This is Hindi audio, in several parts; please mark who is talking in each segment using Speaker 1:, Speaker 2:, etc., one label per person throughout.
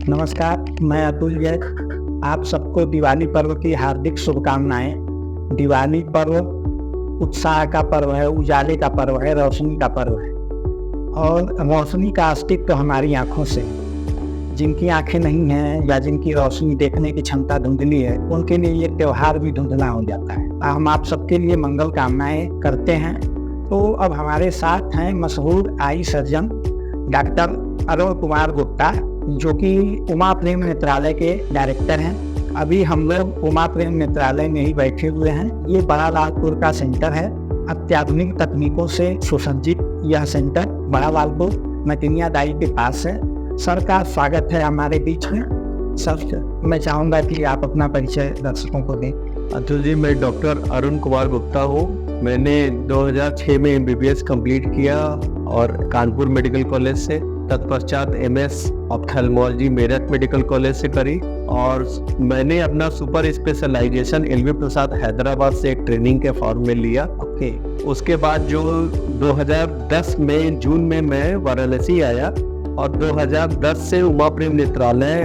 Speaker 1: नमस्कार, मैं अतुल जैन। आप सबको दिवाली पर्व की हार्दिक शुभकामनाएं। दिवाली पर्व उत्साह का पर्व है, उजाले का पर्व है, रोशनी का पर्व है और रोशनी का अस्तित्व तो हमारी आँखों से है। जिनकी आँखें नहीं हैं या जिनकी रोशनी देखने की क्षमता धुंधली है, उनके लिए ये त्यौहार भी धुंधला हो जाता है। हम आप सबके लिए मंगल कामनाएं करते हैं। तो अब हमारे साथ हैं मशहूर eye surgeon doctor Arun Kumar Gupta, जो कि उमा प्रेम नेत्रालय के डायरेक्टर हैं। अभी हम लोग उमा प्रेम नेत्रालय में ही बैठे हुए हैं। ये बड़ा लालपुर का सेंटर है। अत्याधुनिक तकनीकों से सुसज्जित यह सेंटर बड़ा लालपुर मटिनिया दाई के पास है। सर का स्वागत है हमारे बीच में। सर, मैं चाहूँगा कि आप अपना परिचय दर्शकों को दें।
Speaker 2: अतुल जी, मैं डॉक्टर अरुण कुमार गुप्ता हूँ। मैंने 2006 में MBBS कंप्लीट किया और कानपुर मेडिकल कॉलेज से, तत्पश्चात MS ophthalmology Meerut medical college से करी और मैंने अपना सुपर स्पेशलाइजेशन LV प्रसाद हैदराबाद से एक ट्रेनिंग के फॉर्म में लिया। उसके बाद जो 2010 में जून में मैं वाराणसी आया और 2010 से उमा प्रेम नेत्रालय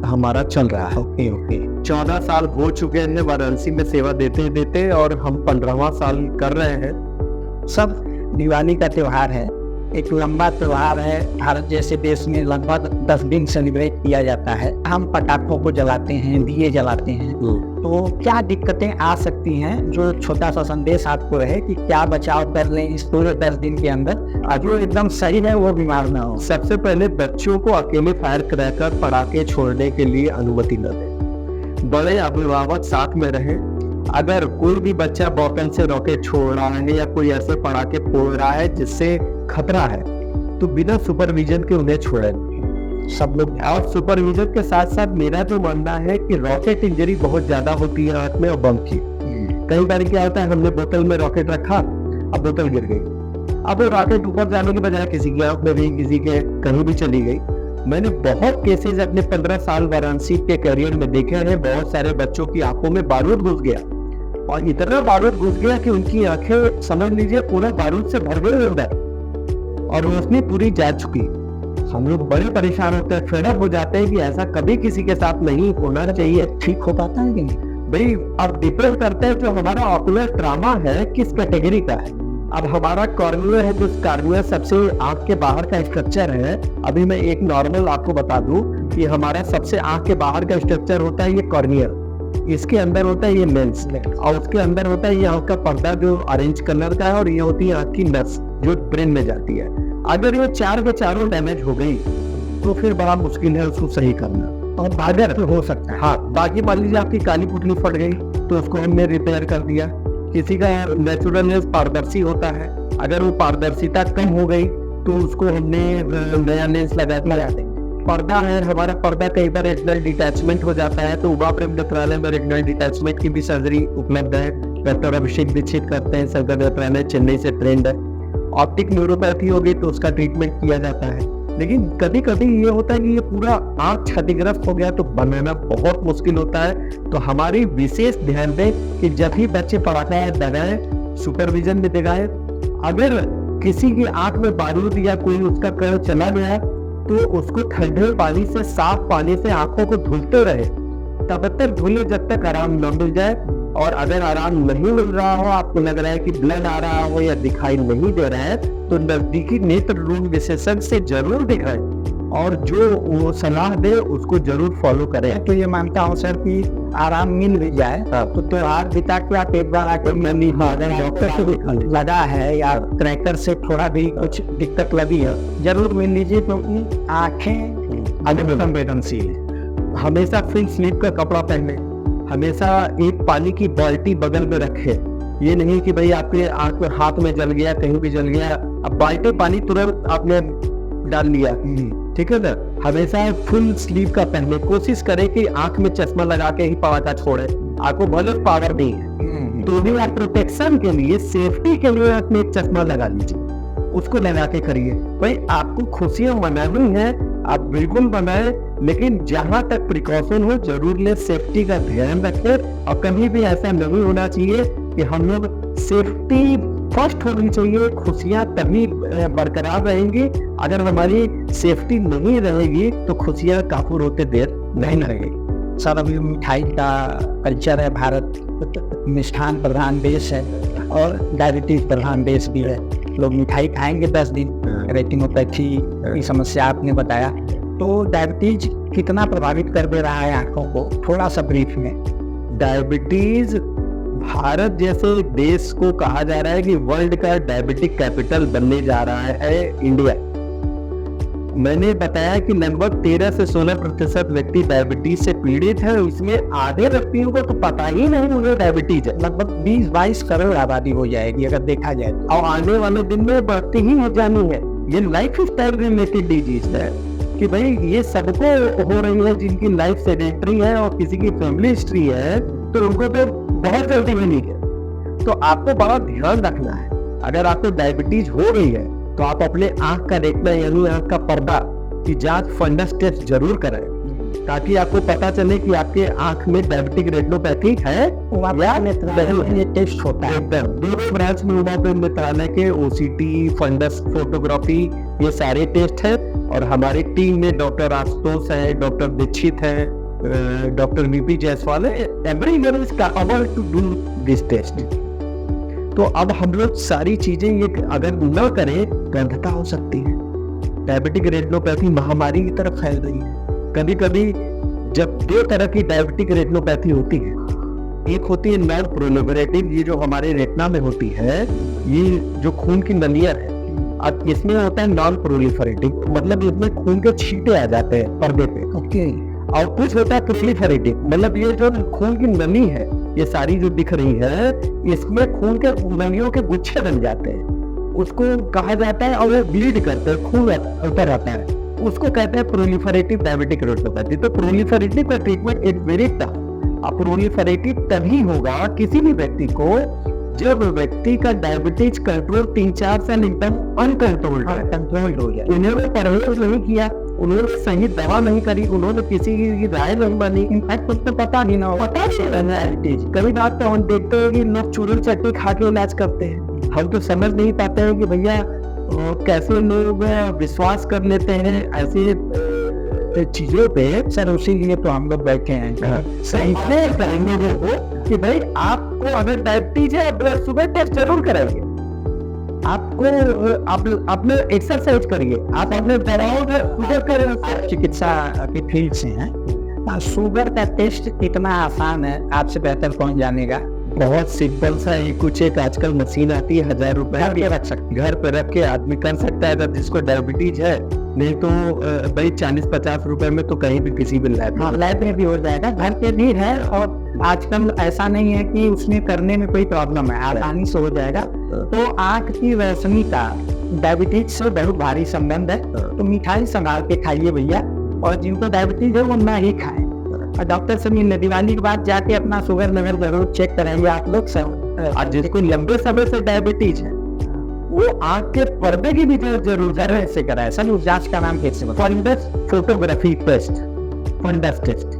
Speaker 2: हमारा चल रहा है। 14 साल हो चुके हैं वाराणसी में सेवा देते देते और हम 15वां साल कर रहे हैं।
Speaker 1: सब दिवाली का त्यौहार है, एक लंबा त्यौहार है। भारत जैसे देश में लगभग 10 दिन सेलिब्रेट किया जाता है। हम पटाखों को जलाते हैं, दिए जलाते हैं। तो क्या दिक्कतें आ सकती हैं? जो छोटा सा संदेश आपको रहे कि क्या बचाव कर लें इस पूरे 10 दिन के अंदर, जो एकदम सही है वो बीमार ना हो।
Speaker 2: सबसे पहले बच्चों को अकेले फायर क्रैकर पटाखे छोड़ने के लिए अनुमति न दें। बड़े अभिभावक साथ में रहें। अगर कोई भी बच्चा बॉटल से रॉकेट छोड़ रहा है या कोई ऐसे पटाखे फोड़ रहा है जिससे खतरा है, तो बिना सुपरविजन के उन्हें छोड़ें सब लोग। और सुपरविजन के साथ साथ मेरा तो मानना है कि रॉकेट इंजरी बहुत ज्यादा होती है हाथ में और बम की। कई बार क्या होता है, हमने बोतल में रॉकेट रखा, अब बोतल गिर गई, अब रॉकेट ऊपर जाने के बजाय किसी की आंख में भी, किसी के कहीं भी चली गई। मैंने बहुत केसेस अपने 15 साल वाराणसी के करियर में देखे हैं। बहुत सारे बच्चों की आंखों में बारूद घुस गया और इतना बारूद घुस गया कि उनकी आंखें समझ लीजिए पूरा बारूद से भर गई अंदर और रोशनी पूरी जा चुकी। हम लोग बड़े परेशान होते हैं, फेड अप हो जाते हैं कि ऐसा कभी किसी के साथ नहीं होना चाहिए।
Speaker 1: ठीक हो पाता है कि नहीं
Speaker 2: भाई? अब डिपेंड करते हैं जो हमारा ऑक्यूलर ट्रामा है किस कैटेगरी का है। अब हमारा कॉर्निया है, जो कॉर्निया सबसे आंख के बाहर का स्ट्रक्चर है। अभी मैं एक नॉर्मल आपको बता दूं कि हमारा सबसे आंख के बाहर का स्ट्रक्चर होता है ये कॉर्निया, इसके अंदर होता है ये लेंस और उसके अंदर होता है ये आंख का पर्दा जो ऑरेंज कलर का है और ये होती है आंख की नस जो ब्रेन में जाती है। अगर ये चार के चारों डैमेज हो गई तो फिर बड़ा मुश्किल है उसको सही करना और बादर हो सकता है। हाँ, बाकी मान लीजिए आपकी काली पुतली फट गई तो उसको हमने रिपेयर कर दिया। किसी का नेचुरल लेंस पारदर्शी होता है, अगर वो पारदर्शिता कम हो गई तो उसको हमने नया लेंस लगा दें। पर्दा है हमारा, पर्दा कई बार रेटिनल डिटैचमेंट हो जाता है तो उमा प्रेम नेत्रालय में रेटिनल डिटैचमेंट की भी सर्जरी उपलब्ध है। डॉक्टर अभिषेक दीक्षित करते हैं, सर्जन नेत्रालय चेन्नई से ट्रेंड है। ऑप्टिक न्यूरोपैथी होगी तो उसका ट्रीटमेंट किया जाता है। लेकिन कभी कभी ये होता है कि ये पूरा आंख क्षतिग्रस्त हो गया तो बनाना बहुत मुश्किल होता है। तो हमारी विशेष ध्यान दें कि जब भी बच्चे पटाखा दगाएं, सुपरविजन में दगाएं। अगर किसी की आंख में बारूद या कोई उसका कण चला गया तो उसको ठंडे पानी से, साफ पानी से आंखों को धुलते रहे, तब तक धुले जब तक आराम न मिल जाए। और अगर आराम नहीं मिल रहा हो, आपको लग रहा है कि ब्लड आ रहा हो या दिखाई नहीं दे रहा है, तो नजदीकी नेत्र रोग विशेषज्ञ से जरूर दिखाएं और जो वो सलाह दे उसको जरूर फॉलो करें।
Speaker 1: तो ये मानता हूँ सर कि आराम मिल भी जाए तो त्योहार बिता के आप एक बार आकर डॉक्टर से भी लगा है या क्रैकर से थोड़ा भी कुछ दिक्कत लगी है जरूर मिल लीजिए, क्योंकि आंखें अगर संवेदनशील है।
Speaker 2: हमेशा फुल स्लीव का कपड़ा पहने, हमेशा एक पानी की बाल्टी बगल में रखे। ये नहीं कि भाई आपके आंख में हाथ में जल गया, कहीं भी जल गया, अब बाल्टी पानी तुरंत आपने डाल लिया, ठीक है ना। हमेशा फुल स्लीव का पहने। कोशिश करें कि आंख में चश्मा लगा के ही पटाखा छोड़े। आपको भले पावर नहीं है तो भी आप प्रोटेक्शन के लिए, सेफ्टी के लिए अपने एक चश्मा लगा लीजिए, उसको लगा के करिए। भाई आपको खुशियां मनानी है, आप बिल्कुल बनाए, लेकिन जहां तक प्रिकॉशन हो जरूर ले, सेफ्टी का ध्यान रखें। और कभी भी ऐसा नहीं होना चाहिए कि हम लोग सेफ्टी फर्स्ट होनी चाहिए। खुशियां तभी बरकरार रहेंगी, अगर हमारी सेफ्टी नहीं रहेगी तो खुशियां काफूर होते देर नहीं लगेगी।
Speaker 1: सर अभी मिठाई का कल्चर है, भारत मिष्ठान प्रधान देश है और डायबिटीज प्रधान देश भी है। लोग मिठाई खाएंगे 10 दिन, रेटिनोपैथी की समस्या आपने बताया, तो डायबिटीज कितना प्रभावित कर दे रहा है आंखों को, थोड़ा सा ब्रीफ में।
Speaker 2: डायबिटीज भारत जैसे देश को कहा जा रहा है कि वर्ल्ड का डायबिटिक कैपिटल बनने जा रहा है इंडिया। मैंने बताया कि लगभग 13 से 16% व्यक्ति डायबिटीज से पीड़ित है। इसमें आधे व्यक्तियों को तो पता ही नहीं उन्हें डायबिटीज है।
Speaker 1: लगभग 20-22 करोड़ आबादी हो जाएगी अगर देखा जाए तो।
Speaker 2: और आने वाले दिन में बढ़ती ही हो जानी है। ये लाइफ स्टाइल रिलेटेड डिजीज है कि भाई ये सबको हो रही है, जिनकी लाइफ सेडेंटरी है और किसी की फैमिली हिस्ट्री है तो उनको तो बहुत जल्दी मिली है। तो आपको बड़ा ध्यान रखना है, अगर आपको डायबिटीज हो रही है तो आप अपने आंख का रेटिना यानी आंख का पर्दा की जांच फंडस टेस्ट जरूर कराएं, ताकि आपको पता चले कि आपके आंख में डायबिटिक रेटिनोपैथी है या
Speaker 1: ये टेस्ट होता है।
Speaker 2: दोनों ब्रांच में नेत्रालय के ओसीटी, फंडस फोटोग्राफी, ये सारे टेस्ट है। और हमारी टीम में डॉक्टर आशुतोष है, डॉक्टर दीक्षित है, डॉक्टर वीपी जायसवाल है। Everyone is capable to do this test. तो अब हम लोग सारी चीजें ये अगर न करें तो अंधता हो सकती है। डायबिटिक रेटिनोपैथी महामारी की तरफ फैल रही है। कभी कभी जब 2 तरह की डायबिटिक रेटिनोपैथी होती है, एक होती है नॉन प्रोलिफरेटिव, ये जो हमारे रेटिना में होती है, ये जो खून की नलियां है। अब इसमें होता है नॉन प्रोलिफरेटिव, मतलब इसमें खून के छींटे आ जाते हैं पर्दे पे।
Speaker 1: ओके।
Speaker 2: और कुछ होता है प्रोलिफरेटिव, मतलब ये जो खून की नली है, ये सारी जो दिख रही है, इसमें खून के नलियों के गुच्छे बन जाते हैं, उसको कहा जाता है, और वो ब्लीड करते हैं, खून उतर आता है, उसको कहते हैं प्रोलिफरेटिव डायबिटिक रेटिनोपैथी। तो प्रोलिफरेटिव का ट्रीटमेंट इज वेरी टफ। अब प्रोलिफरेटिव तभी होगा किसी भी व्यक्ति को जब व्यक्ति का डायबिटीज कंट्रोल 3-4 साल एकदम अनकंट्रोल्ड हो जाए। उन्होंने परहेज नहीं किया, उन्होंने सही दवा नहीं करी, उन्होंने किसी की राय नहीं मानी, इनफैक्ट उसमें पता नहीं ना हो, पता नहीं डायबिटीज। कभी बात तो हम देखते हैं कि लोग चूरन चट्टी खा के इलाज करते हैं। हम तो समझ नहीं पाते हैं कि भैया कैसे लोग विश्वास कर लेते हैं ऐसी चीजों पे।
Speaker 1: सर उसी लिए तो हम लोग बैठे हैं।
Speaker 2: सही से करेंगे वो कि भाई आपको अगर डायबिटीज है, ब्लड शुगर टेस्ट जरूर कराइए, आपको अपने एक्सरसाइज करिए, आप अपने दवाओं का शुगर करें।
Speaker 1: चिकित्सा के फील्ड से हैं, शुगर का टेस्ट कितना आसान है आपसे बेहतर कौन जानेगा।
Speaker 2: बहुत सिंपल सा है, कुछ एक आजकल मशीन आती है, 1000 रुपए की रख सकते, घर पे रख के आदमी कर सकता है अगर जिसको डायबिटीज है। नहीं तो भाई 40-50 रुपए में तो कहीं भी किसी भी
Speaker 1: लैब में भी हो जाएगा, घर पे भी है। और आजकल ऐसा नहीं है कि उसमें करने में कोई प्रॉब्लम है, आसानी से हो जाएगा। तो आंख की रोशनी का डायबिटीज से बहुत भारी संबंध है। तो मिठाई संभाल के खाइए भैया, और जिनको डायबिटीज है वो ना ही खाएं। और डॉक्टर से मिलने दिवाली के बाद जाके अपना शुगर लेवल जरूर चेक कराएंगे आप लोग सब।
Speaker 2: और जिसको लंबे समय से डायबिटीज है वो आंख के पर्दे की भी जरूर
Speaker 1: से कराए। सर उस जांच का नाम कैसे बताएं?
Speaker 2: Fundus photography test, fundus test.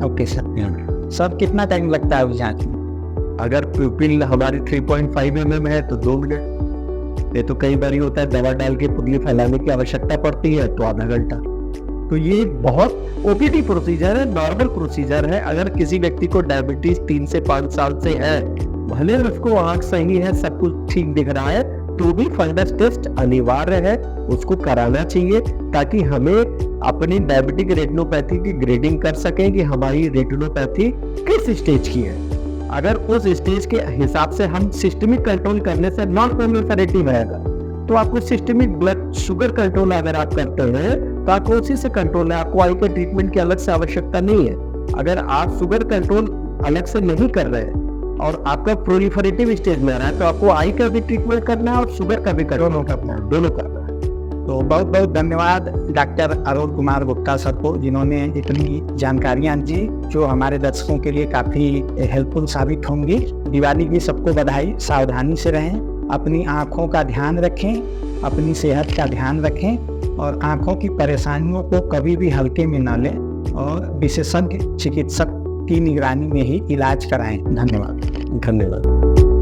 Speaker 1: Okay sir. Sir कितना टाइम लगता है उस जांच में?
Speaker 2: अगर प्यूपिल हमारी 3.5 mm है तो 2 मिनट। ये तो कई बार होता है दवा डाल के पुतली फैलाने की आवश्यकता पड़ती है तो आधा घंटा। तो ये बहुत ओपीडी प्रोसीजर है, नॉर्मल प्रोसीजर है। अगर किसी व्यक्ति को डायबिटीज 3 से 5 साल से है, भले उसको आंख सही है, सब कुछ ठीक दिख रहा है, तो भी फंडस टेस्ट अनिवार्य है, उसको कराना चाहिए, ताकि हमें अपनी डायबिटिक रेटिनोपैथी की ग्रेडिंग कर सकें कि हमारी रेटिनोपैथी किस स्टेज की है। अगर उस स्टेज के हिसाब से हम सिस्टमिक कंट्रोल करने से नॉन प्रोलिफरेटिव रहेगा, तो आपको सिस्टमिक ब्लड शुगर कंट्रोल अगर आप करते हैं तो आपको उसी से कंट्रोल है, आपको आई के ट्रीटमेंट की अलग से आवश्यकता नहीं है। अगर आप शुगर कंट्रोल अलग से नहीं कर रहे हैं और आपका प्रोलिफरेटिव स्टेज में आ रहा है, तो आपको आई का भी ट्रीटमेंट करना है और शुगर का भी दोनों करना है।
Speaker 1: तो बहुत बहुत धन्यवाद डॉक्टर अरुण कुमार गुप्ता सर को, जिन्होंने इतनी जानकारियां दी जो हमारे दर्शकों के लिए काफ़ी हेल्पफुल साबित होंगी। दिवाली की सबको बधाई। सावधानी से रहें, अपनी आँखों का ध्यान रखें, अपनी सेहत का ध्यान रखें और आँखों की परेशानियों को कभी भी हल्के में न लें और विशेषज्ञ चिकित्सक की निगरानी में ही इलाज कराएं। धन्यवाद।
Speaker 2: धन्यवाद।